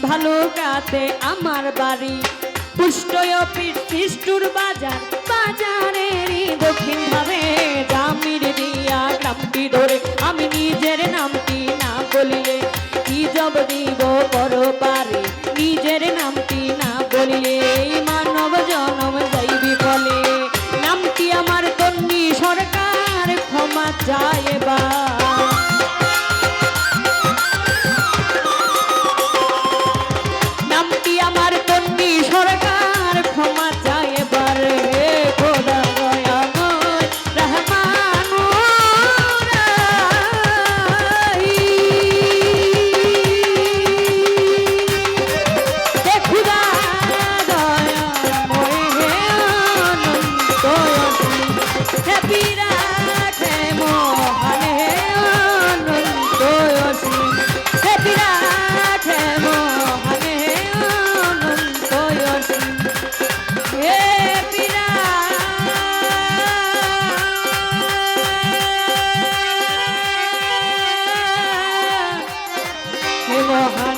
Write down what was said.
ভালুকাতে আমার বাড়ি, পুষ্টয় পিষ্টুর বাজার, বাজারেরই দক্ষিণ ধারে জামির দিয়া গ্রামটি ধরে আমি নিজের নামটি না বলিলে কি জব দিব পর পারে, নিজের নামটি না বলিলে মানব জনম যাইবি ফলে। নামটি আমার তন্নি সরকার, ক্ষমা চায় বা মহা